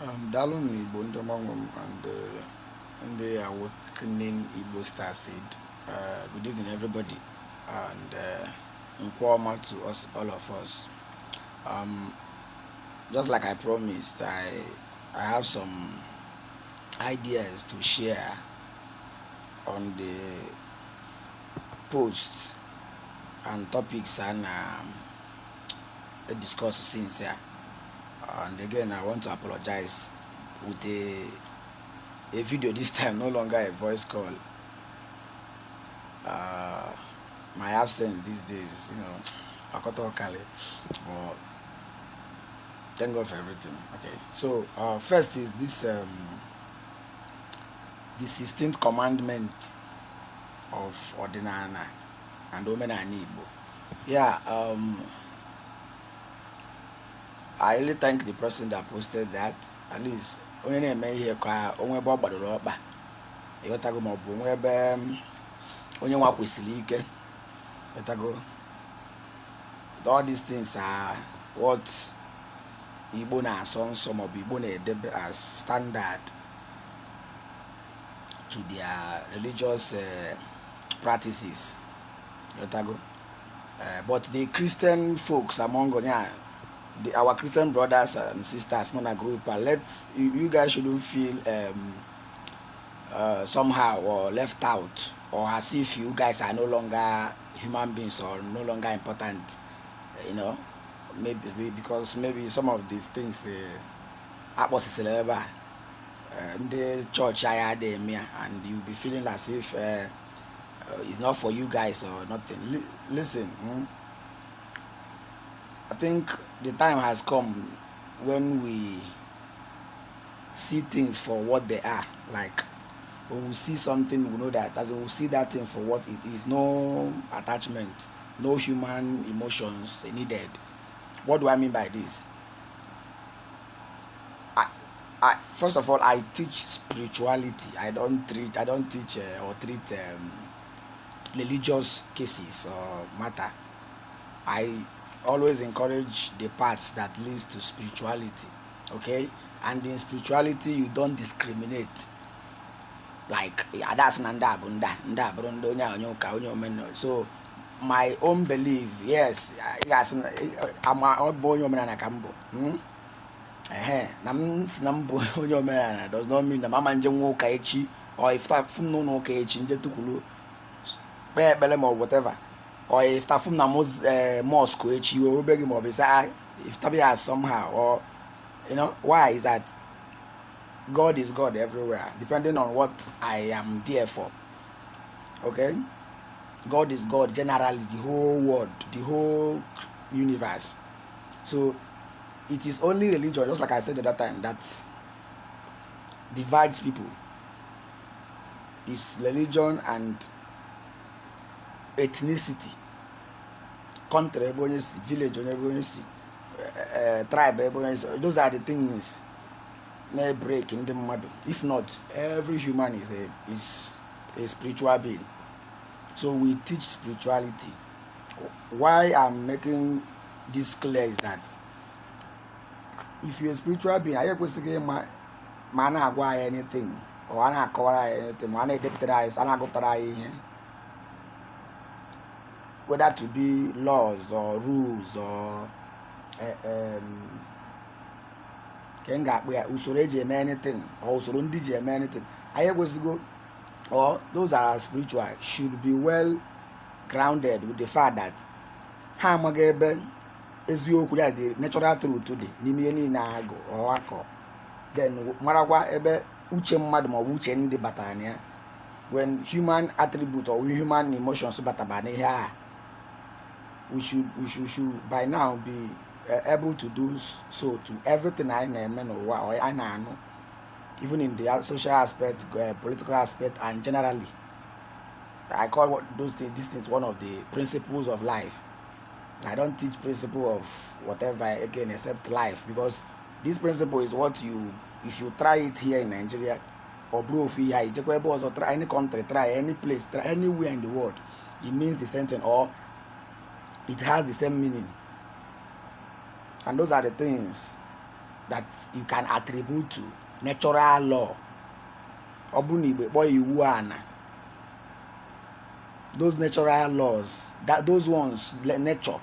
Dalo n'Igbo ndị ọma nwe m and ndị awakening Igbo star seed. Good evening, everybody, and Nkwoma to us, all of us. Um, just like I promised, I have some ideas to share on the posts and topics and discuss since here. And again, I want to apologize with a video this time, no longer a voice call. My absence these days, Akoto Kali, but thank God for everything. Okay, so first is this the 16th commandment of Odinana and omenanigbo. Yeah, I really thank the person that posted that. At least onye na-eme ihe ka onwe ebe ọ gbadoro ọkpa ịghọtago, ma ọ bụ onwe ebe onye nwa kwesịrị ike ịghọtago. All these things are what Igbo na-asọ nsọ ma ọ bụ Igbo na-edebe as standard to their religious practices ịghọtago. But the Christian folks among our Christian brothers and sisters, non a group, you guys shouldn't feel somehow or left out, or as if you guys are no longer human beings or no longer important. Maybe because maybe some of these things in the church I had them, and you'll be feeling as if it's not for you guys or nothing. Listen. I think the time has come when we see things for what they are. Like when we see something, we know that as we see that thing for what it is, no attachment, no human emotions needed. What do I mean by this? First of all, I teach spirituality. I don't teach or treat religious cases or matter. I always encourage the parts that leads to spirituality, okay? And in spirituality, you don't discriminate. Like, that's nanda bunda, nda brundo nya onyoka onyomen. So, my own belief, yes, I'm a boy na kambo. Nambo onyomen does not mean the mama njenwo kaichi, or if that no kaichi njetukulu, belem or whatever. Or if Tafum Namo's mosque, which you will beg him of his eye, if Tabia somehow, or why is that? God is God everywhere, depending on what I am there for. Okay? God is God generally, the whole world, the whole universe. So it is only religion, just like I said at that time, that divides people. It's religion and ethnicity, country, village, tribe, those are the things may break in the mother. If not, every human is a spiritual being. So we teach spirituality. Why I'm making this clear is that if you're a spiritual being, I go say man acquire anything or I acquire anything, man deputize, I go try. Whether to be laws or rules or usoro eji eme anything or usoro ndị ji eme anything, anyị ekwesịgo, or those are spiritual should be well grounded with the fact that ha amaghị ebe eziokwu ya the natural truth dị n'ime ihe niile agụ or akọ, then marakwa ebe uche mmadụ ma ọ bụ uche ndị batara na ya when human attribute or human emotions bataba na ihe a. We should by now be able to do so to everything I know or I know, even in the social aspect, political aspect, and generally. I call these things one of the principles of life. I don't teach principle of whatever again except life, because this principle is what if you try it here in Nigeria or or try any country, try any place, try anywhere in the world, it means the same thing or it has the same meaning. And those are the things that you can attribute to natural law. Ọ bụrụ na Igbo kpọọ iwu ana, those natural laws, those ones nature,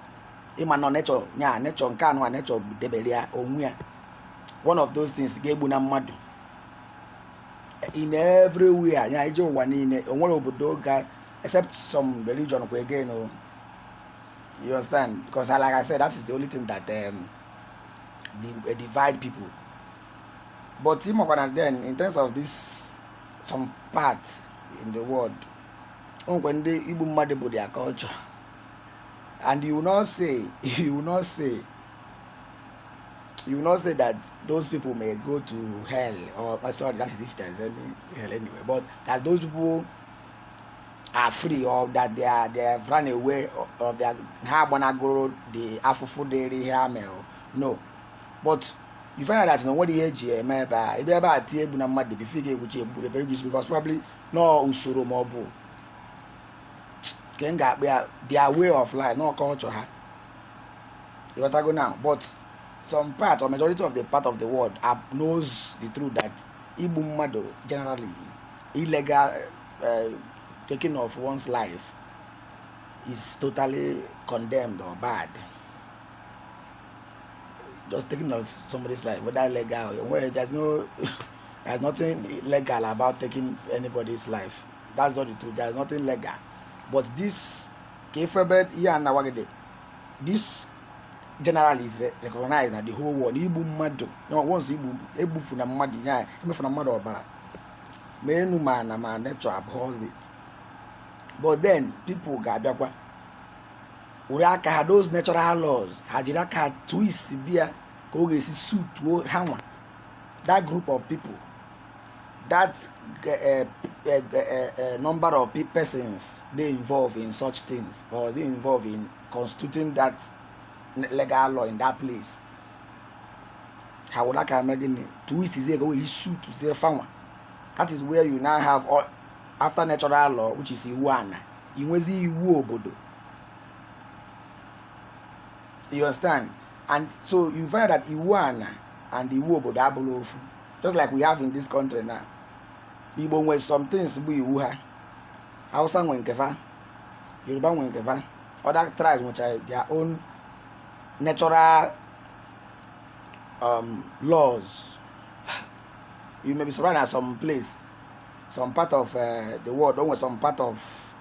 ịma nọ nature nya nature nke anụ nature debere ya onwe ya, one of those things ga-egbu na mmadụ in everywhere. Ya ije ụwa niile o nwere obodo ga except some religion kwa again. You understand? Because like I said, that is the only thing that divide people. But then in terms of this, some part in the world, when they Igbo mmadụ bụ their culture, and you will not say that those people may go to hell, or sorry, that is if there is any hell anyway, but that those people are free, or that they have run away, or they have go the afufu dairy hammer. No. But you find out that what the age if you ever at na mad be figure which very good, because probably no usoro mobu can get their way of life, no culture. You want to go now, but some part or majority of the part of the world knows the truth that Igbo mmadụ generally illegal taking of one's life is totally condemned or bad. Just taking of somebody's life, whether legal or well, there's nothing legal about taking anybody's life. That's not the truth. There's nothing legal. But this this generally is recognized that the whole world. Igbo mmadụ, once Igbo ebufu na mmadụ ya, emefu na mmadụ ọbara. Menu man na man nature abhors it. But then people ga-abịakwa uri aka ha those natural laws ha jiri aka twist bịa ka ọ ga-esi suit ha nwa, that group of people, that number of persons they involve in such things, or they involve in constituting that legal law in that place. How would I imagine twist is go issue to say farmer? That is where you now have all, after natural law, which is Iwana, Iwezi Iwu obodo. You understand? And so you find that Iwana and Iwu obodo abolofu, just like we have in this country now. Igbo nwe some things bụ iwu ha, Hausa nwe nke fa, Yoruba nwe nke fa, other tribes which are their own natural laws. You may be surrounded at some place, some part of the world, or some part of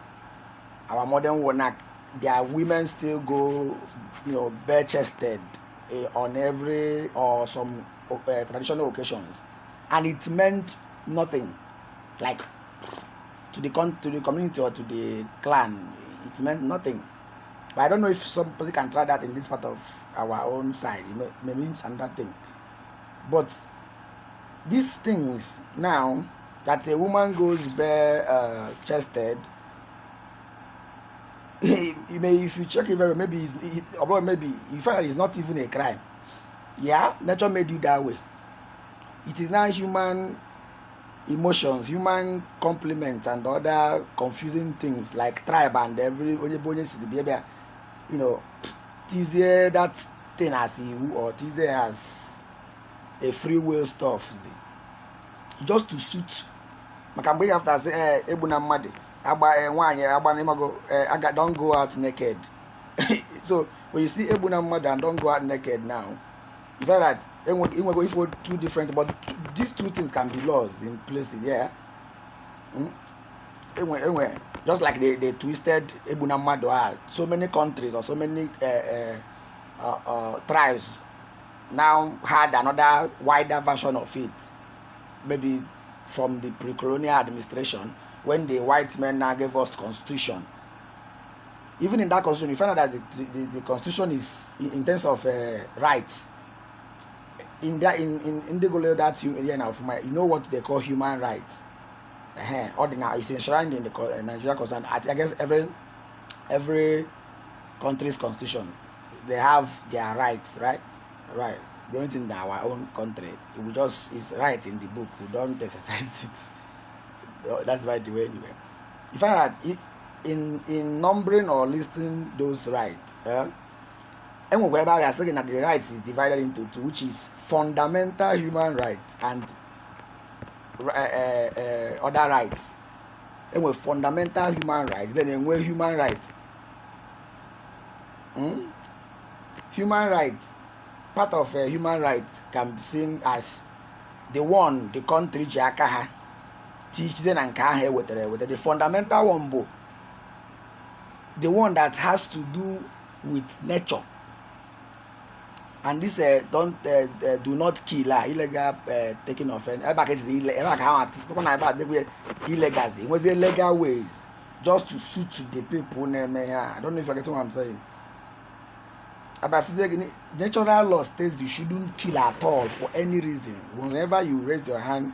our modern world, their women still go, bare-chested on every or some traditional occasions, and it meant nothing, like to the community or to the clan, it meant nothing. But I don't know if somebody can try that in this part of our own side. It may mean another thing. But these things now, that a woman goes bare-chested, if you check it very, maybe you find that it's not even a crime. Yeah, nature made you that way. It is now human emotions, human compliments, and other confusing things like tribe and every teaser that thing as you, or teaser as a free will stuff, just to suit. Makambe after say ebuna mmadụ agba nwaanyị agba n'imago don't go out naked. So when you see ebuna mmadụ and don't go out naked now, you find that if we're two different, but these two things can be laws in places, yeah. Just like they twisted ebuna mmadụ, so many countries or so many tribes now had another wider version of it, maybe from the pre-colonial administration, when the white men now gave us constitution. Even in that constitution, you find out that the constitution is in terms of rights. In the goal that you know what they call human rights. Ordinary is enshrined in the Nigeria constitution. I guess every country's constitution, they have their rights, right? Right. The only thing that our own country, it's right in the book. We don't exercise it. That's by the way anyway. You find that in numbering or listing those rights, And whereby we are saying that the rights is divided into two, which is fundamental human rights and other rights. And with fundamental human rights, then we human rights. Human rights, part of human rights can be seen as the one the country jakaha teach them and kahe with the fundamental one, the one that has to do with nature. And this do not kill illegal taking offense. Illegal. It was illegal ways just to suit the people. I don't know if you get what I'm saying. Natural law states you shouldn't kill at all for any reason. Whenever you raise your hand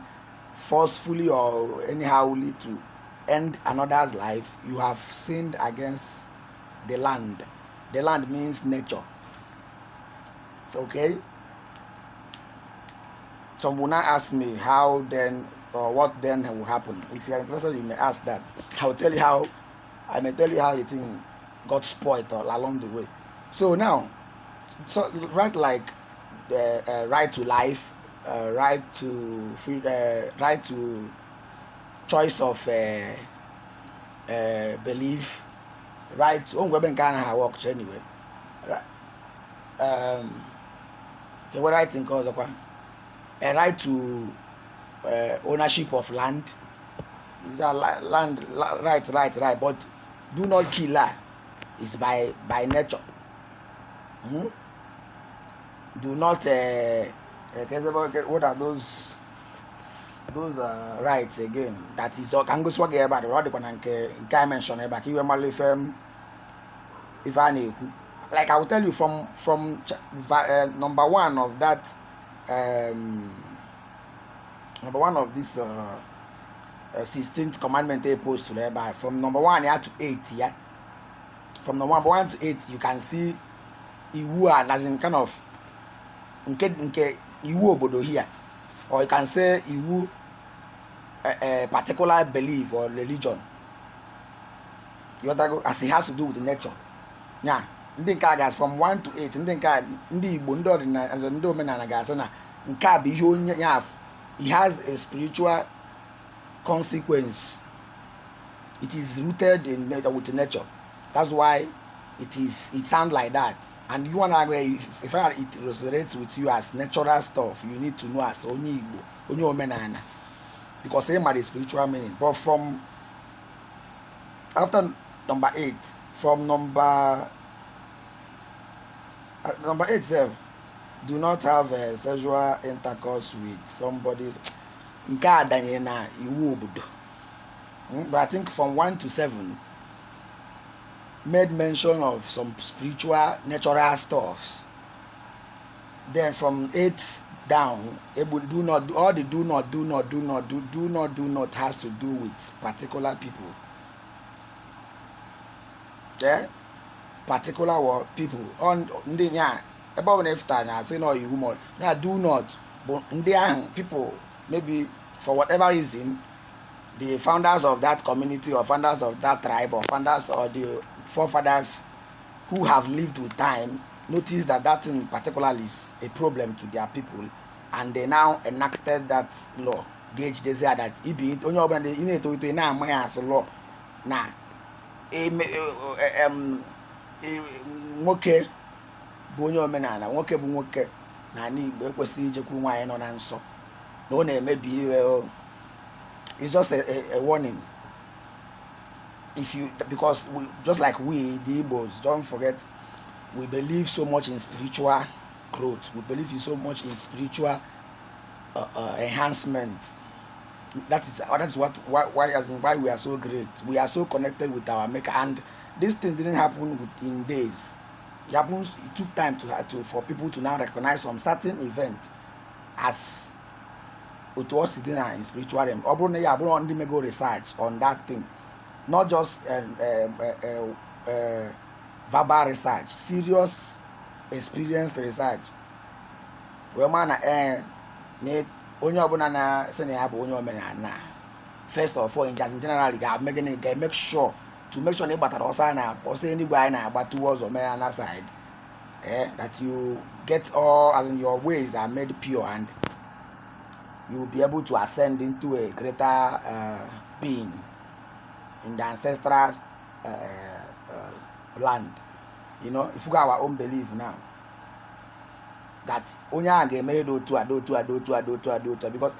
forcefully or anyhowly to end another's life, you have sinned against the land. The land means nature. Okay? Some will not ask me how then or what then will happen. If you are interested, you may ask that. I may tell you how the thing got spoiled along the way. So now, right, like the right to life, right to free, right to choice of belief, right to work anyway. What I think also a right to ownership of land. Land right, but do not kill her. It's by nature. Do not what are those rights again? That is can go swag about the rod can mention about you if I knew. Like I will tell you from number one of that number one of this 16th commandment they post to thereby from number 1 to 8, yeah. From number 1 to 8 you can see iwu as in kind of nke iwu obodo here, or you can say iwu a particular belief or religion. You want as it has to do with nature. Yeah. Ndị nke a from 1 to 8, ndị nke ndị Igbo ndị ọdịnala azọ ndị omenala ga-asị na nke a bụ ihe onye ya it has a spiritual consequence. It is rooted in nature, with nature. That's why it sounds like that. And you want to if it resonates with you as natural stuff, you need to know as onye Igbo, onye omenala, because same are the spiritual meaning. But from after number 8, from number 8 self, do not have sexual intercourse with somebody's God and but I think from 1 to 7 made mention of some spiritual natural stuffs. Then from 8 down, do not has to do with particular people. Yeah? Particular people on ndị nya ebe ọ na-efta na say no you more na do not, but ndị ahụ people maybe for whatever reason the founders of that community or founders of that tribe or founders or the forefathers who have lived with time notice that thing particularly is a problem to their people, and they now enacted that law. Gauge they say that ibi onye ọbụla ị na-eto ito na ama ya as law na nwoke bụ onye omenala, nwoke bụ nwoke na Igbo ekwesịghị ijekwu nwaanyị nọ na nsọ na ọ na-emebi iwe. It's just a warning. If you, because just like we the Igbos, don't forget, we believe so much in spiritual growth. We believe in so much in spiritual enhancement. That's why we are so great. We are so connected with our Maker, and this thing didn't happen in days. It happens. It took time for people to now recognize some certain event as it was sitting in spiritual realm. Only may go research on that thing, not just verbal research, serious experience research. Well, man, onye ọbụla na sị na ya bụ onye omenala, first of all, in general, make sure na ịgbatara ọsọ na ọsọ enigwe anyị na-agba towards omenala side, that you get all, as in your ways are made pure, and you will be able to ascend into a greater being in the ancestral land. You know, if we got our own belief now, that onya ga-eme do to because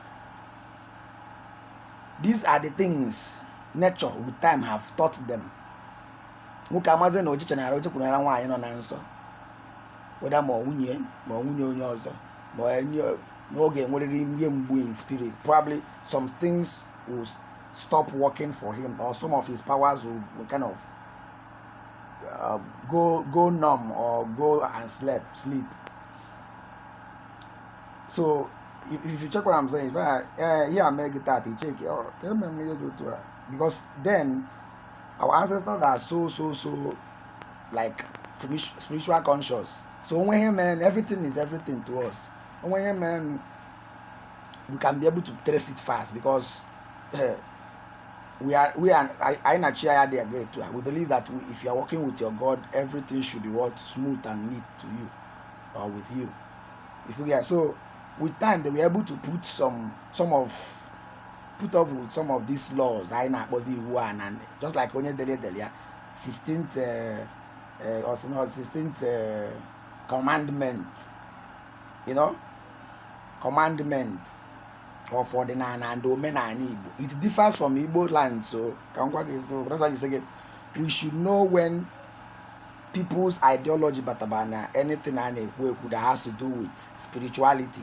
these are the things nature with time have taught them. Nwoke amazi na ojiche na oji kwunara nwaanyị nọ na nsọ, whether ma nwunye onye ọzọ, ma n'oge enwerịrị ihe mgbu in spirit. Probably some things will stop working for him, or some of his powers will kind of go numb or go and sleep. So if you check what I'm saying, here I make it out, you check it, because then our ancestors are so like spiritual conscious. So when him, man, everything is everything to us. When him, man, we can be able to trace it fast, because we not share there too. We believe that if you are working with your God, everything should be smooth and neat to you or with you. If we are so, with time they were able to put put up with some of these laws. I know was one, and just like onye delia 16th or 16th commandment, you know, commandment of odinanigbo and omenanigbo. It differs from Igbo land, so that's why you say we should know when people's ideology batabana anything that has to do with spirituality.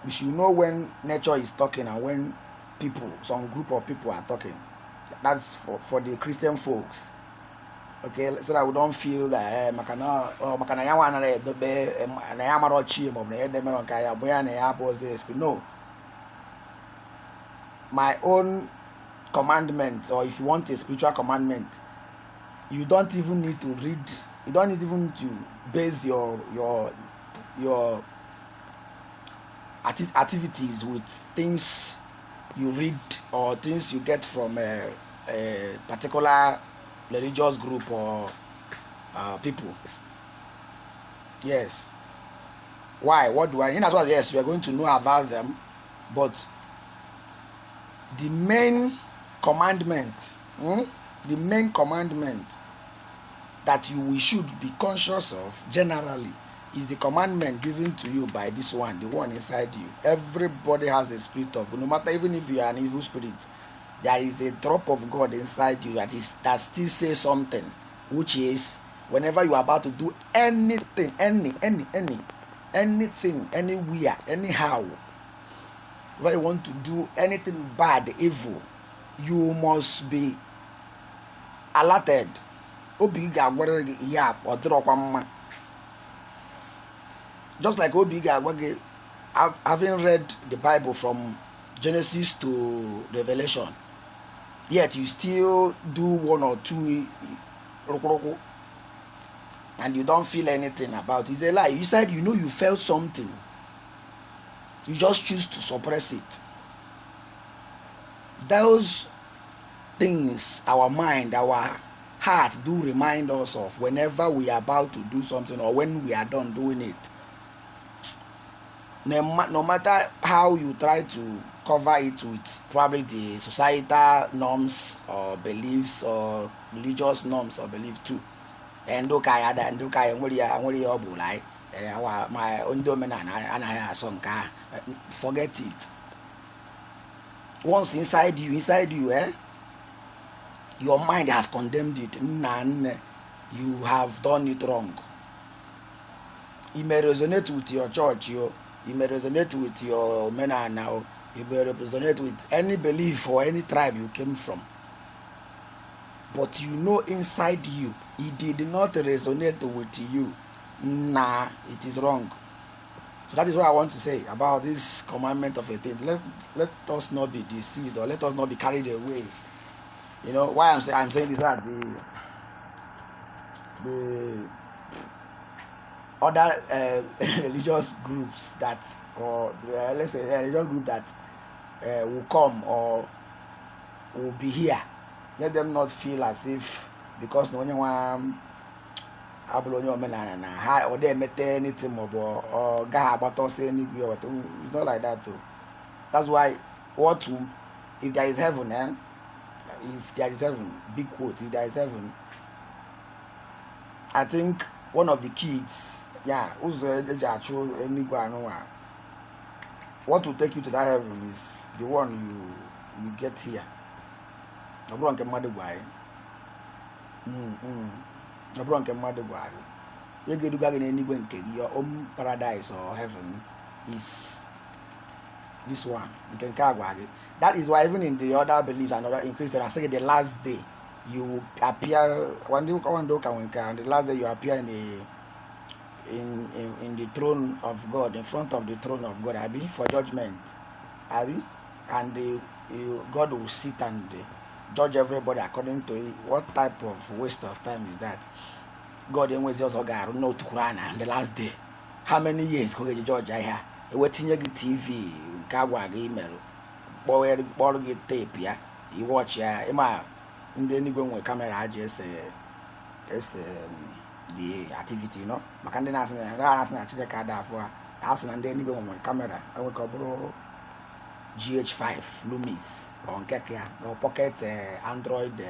We should know when nature is talking and when some group of people are talking. That's for the Christian folks. Okay, so that we don't feel that no. My own commandment, or if you want a spiritual commandment, you don't even need to read. You don't need even to base your activities with things you read or things you get from a particular religious group or people. Yes. Why? What do I? In as well, yes, you are going to know about them, but the main commandment, that we should be conscious of generally is the commandment given to you by this one, the one inside you. Everybody has a spirit of God. No matter, even if you are an evil spirit, there is a drop of God inside you that still says something, which is whenever you are about to do anything, anything, anywhere, anyhow, when you want to do anything bad, evil, you must be alerted. Just like having read the Bible from Genesis to Revelation, yet you still do one or two and you don't feel anything about it. It's a lie. You said you felt something. You just choose to suppress it. Those things, our mind, our heart do remind us of whenever we are about to do something or when we are done doing it. No matter how you try to cover it with probably the societal norms or beliefs or religious norms or beliefs too. And forget it. Once inside you, your mind has condemned it. You have done it wrong. It may resonate with your church, it may resonate with your men now, it may resonate with any belief or any tribe you came from. But inside you, it did not resonate with you. Nah, it is wrong. So that is what I want to say about this commandment of a thing. Let us not be deceived, or let us not be carried away. Why I'm saying this, that the other religious groups that, or let's say a religious group that will come or will be here, let them not feel as if because no one abụrụ onye omenala na ha ọ dị emete anything maọbụ ọ gaghị agbata ọsọ enigwe or it's not like that. That's why if there is heaven, if there is heaven, big quote, if there is heaven, I think one of the kids, ụzọ eji achụ enigwe anụnwa, what will take you to that heaven is the one you get here. Ọ bụrụ nke mmadụ gwa anyị. Ọ bụrụ nke mmadụ gwa anyị. Ihe ga-eduga gị n'enigwe nke gị, your own paradise or heaven is this one. Nke agwa gị. That is why even in the other beliefs and other in Christian, I say the last day you appear on the last day you appear in the throne of God, in front of the throne of God, Abi, for judgment, Abi, and God will sit and judge everybody according to it. What type of waste of time is that? God always also got no to Quran and the last day. How many years could you judge I have? Waiting your TV, Kagwa email, borrow get tape, you watch and then you go with camera just the activity, Makandi Nasan actually card for us and then you go with camera. I will cover GH5 Loomis on Kekia or pocket Android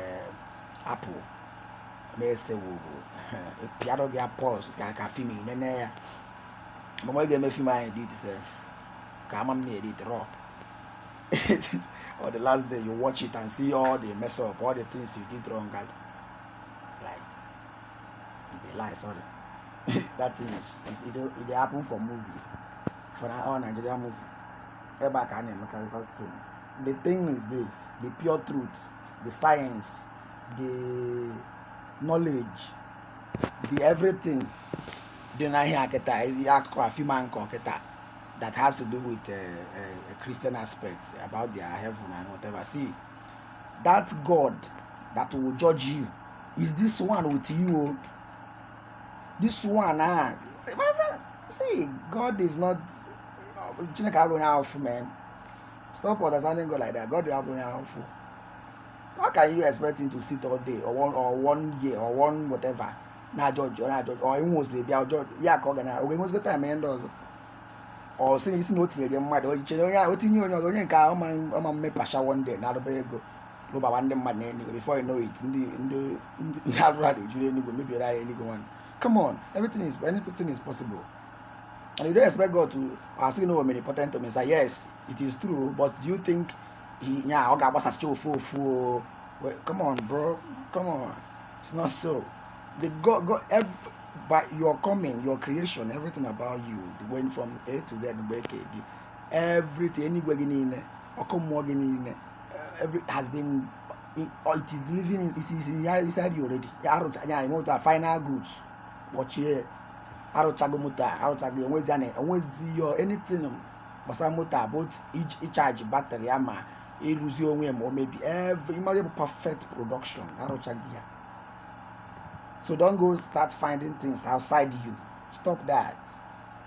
Apple. May say a piano get pause like a film in an air. Mama game if my edit itself. Come on, me edit raw. Or the last day you watch it and see all the mess up, all the things you did wrong. It's like it's a lie, sorry. That thing it happen for movies. For our Nigerian movie. The thing is this, the pure truth, the science, the knowledge, the everything that has to do with a Christian aspect about their heaven and whatever. See, that God that will judge you is this one with you. This one, say, my friend, see, God is not. Man. Stop understanding God like that. God will help you. How can you expect him to sit all day or 1 year or one whatever? Not judge or he wants to be our judge. We must go time and does. Or saying it's not here, mad or each other. What in your car, I'm make Pasha one day, not a big go. One day, before you know it, in the rather, maybe one. Come on, anything is possible. And you don't expect God to ask you omnipotent to me. Say, yes, it is true, but do you think God was a still full? Well, come on, bro. Come on. It's not so. The God by your coming, your creation, everything about you, went from A to Z, everything, anywhere in every has been, it is living, it is inside you already. I know the final goods. Watch here. Arochago motor, arochago onwezi your anything basa motor both each charge battery ama lose your way or maybe every perfect production arochagia. So don't go start finding things outside you. Stop that.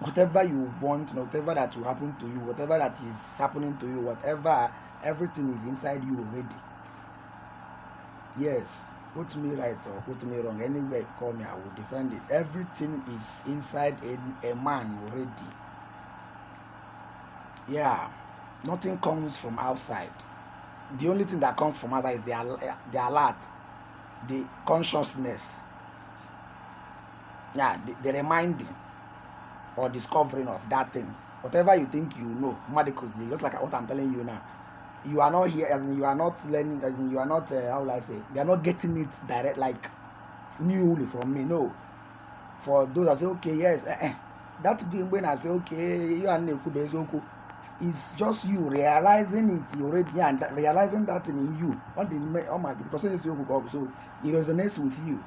Whatever you want, whatever that will happen to you, whatever that is happening to you, whatever, everything is inside you already. Yes. Put me right or put me wrong, anywhere you call me, I will defend it. Everything is inside a man already. Yeah, nothing comes from outside. The only thing that comes from outside is the alert, the consciousness. Yeah, the reminding or discovering of that thing. Whatever you think you know, medically, just like what I'm telling you now. You are not here, as in you are not learning, as in you are not, how will I say, they are not getting it direct, like newly from me. No. For those that say, okay, yes, that when I say, okay, you are Nekube, it's just you realizing it already, and realizing that in you. Oh my God, because it's so it resonates with you.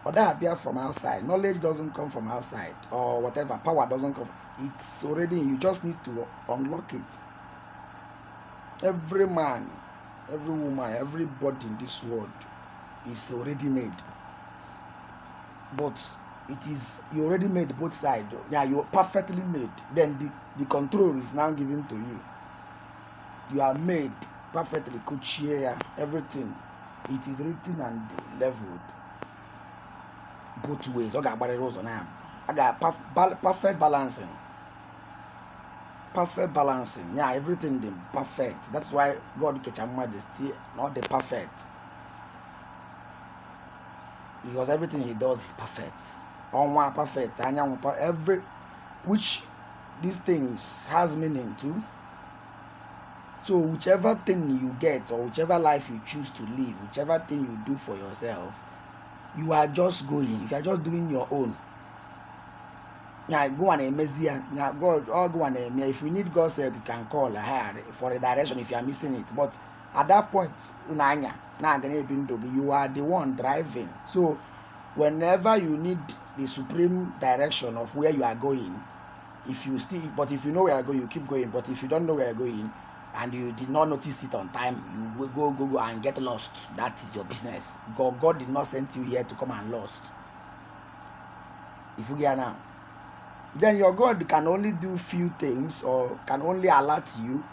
Or that appear from outside. Knowledge doesn't come from outside, or whatever, power doesn't come. It's already, you just need to unlock it. Every man, every woman, everybody in this world is already made. But it is, you already made both sides. Yeah, you're perfectly made. Then the control is now given to you. You are made perfectly, could share everything. It is written and leveled. both ways. Ọ ga-agbarịrị ụzọ na a ga perfect balancing. Perfect balancing. Yeah, everything the perfect. That's why God kechamma is still not the perfect. Because everything he does is perfect. Onwa perfect. Every which these things has meaning too. So whichever thing you get or whichever life you choose to live, whichever thing you do for yourself, you are just going. If you are just doing your own, yeah, go and emezia. Yeah, God, or go and emezia. If you need God's help, you can call for a direction if you are missing it. But at that point, you are the one driving. So whenever you need the supreme direction of where you are going, if you know where you are going, you keep going. But if you don't know where you are going, and you did not notice it on time, you will go and get lost. That is your business. God did not send you here to come and lost. If you get now, then your God can only do few things or can only alert you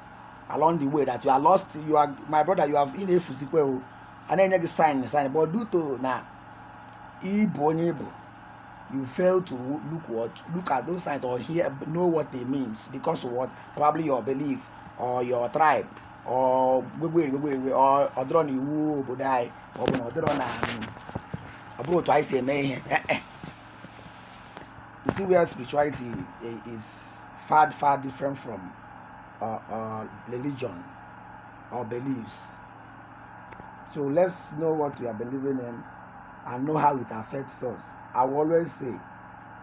along the way that you are lost. You are, my brother, you have in a physical and then you sign, but due to now you fail to look at those signs or know what they means because of what? Probably your belief or your tribe or odron iwu obodo or odron aburo to I say me. You see where spirituality is far different from religion or beliefs. So let's know what we are believing in and know how it affects us. I will always say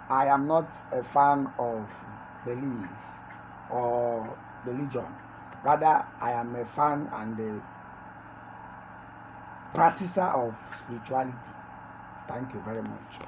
I am not a fan of belief or religion. Rather, I am a fan and a practicer of spirituality. Thank you very much.